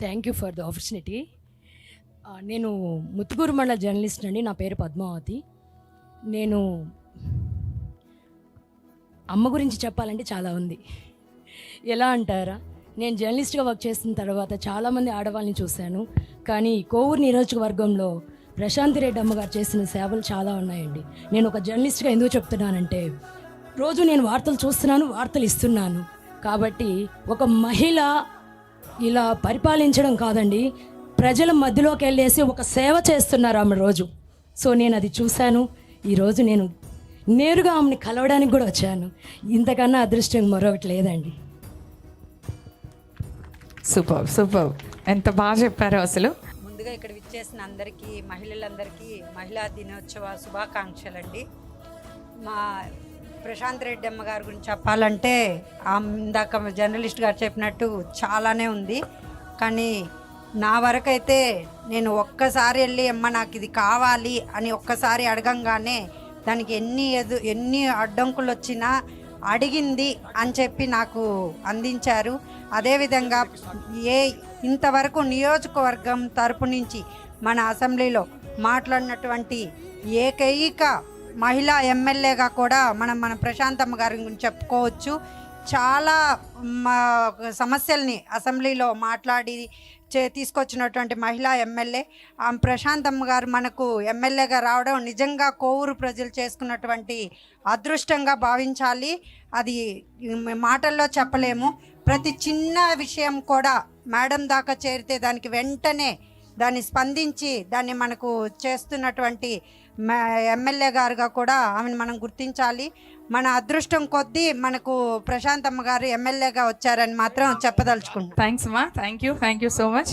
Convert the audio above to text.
Thank you for the opportunity. నేను ముత్తుకూరు మండల journalist అండి. నా పేరు పద్మావతి. నేను అమ్మ గురించి చెప్పాలంటే చాలా ఉంది. ఎలా అంటారా, నేను జర్నలిస్ట్గా వర్క్ చేసిన తర్వాత చాలామంది ఆడవాళ్ళని చూశాను. కానీ కోవూరు నియోజకవర్గంలో ప్రశాంతి రెడ్డి అమ్మగారు చేసిన సేవలు చాలా ఉన్నాయండి. నేను ఒక జర్నలిస్ట్గా ఎందుకు చెప్తున్నానంటే, రోజు నేను వార్తలు చూస్తున్నాను, వార్తలు ఇస్తున్నాను. కాబట్టి ఒక మహిళ ఇలా పరిపాలించడం కాదండి, ప్రజల మధ్యలోకి వెళ్ళేసి ఒక సేవ చేస్తున్నారు ఆమె రోజు. సో నేను అది చూశాను. ఈరోజు నేను నేరుగా ఆమెని కలవడానికి కూడా వచ్చాను. ఇంతకన్నా అదృష్టం మరొకటి లేదండి. సూపర్ సూపర్, ఎంత బాగా చెప్పారో అసలు. ముందుగా ఇక్కడ విచ్చేసిన అందరికీ, మహిళలందరికీ మహిళా దినోత్సవ శుభాకాంక్షలండి. మా ప్రశాంత్ రెడ్డి అమ్మ గారి గురించి చెప్పాలంటే ఇందాక జర్నలిస్ట్ గారు చెప్పినట్టు చాలానే ఉంది. కానీ నా వరకైతే నేను ఒక్కసారి వెళ్ళి అమ్మ నాకు ఇది కావాలి అని ఒక్కసారి అడగంగానే దానికి ఎన్ని అడ్డంకులు వచ్చినా అడిగింది అని చెప్పి నాకు అందించారు. అదేవిధంగా ఇంతవరకు నియోజకవర్గం తరపు నుంచి మన అసెంబ్లీలో మాట్లాడినటువంటి ఏకైక మహిళా ఎమ్మెల్యేగా కూడా మన ప్రశాంతమ్మ గారి గురించి చెప్పుకోవచ్చు. చాలా సమస్యల్ని అసెంబ్లీలో మాట్లాడి తీసుకొచ్చినటువంటి మహిళా ఎమ్మెల్యే ప్రశాంతమ్మ గారు మనకు ఎమ్మెల్యేగా రావడం నిజంగా కోవూరు ప్రజలు చేసుకున్నటువంటి అదృష్టంగా భావించాలి. అది మాటల్లో చెప్పలేము. ప్రతి చిన్న విషయం కూడా మేడం దాకా చేరితే దానికి వెంటనే దాన్ని స్పందించి దాన్ని మనకు చేస్తున్నటువంటి ఎమ్మెల్యే గారుగా కూడా ఆమెను మనం గుర్తించాలి. మన అదృష్టం కొద్దీ మనకు ప్రశాంతమ్మ గారు ఎమ్మెల్యేగా వచ్చారని మాత్రం చెప్పదలుచుకుంటాం. థ్యాంక్స్ అమ్మా, థ్యాంక్ యూ సో మచ్.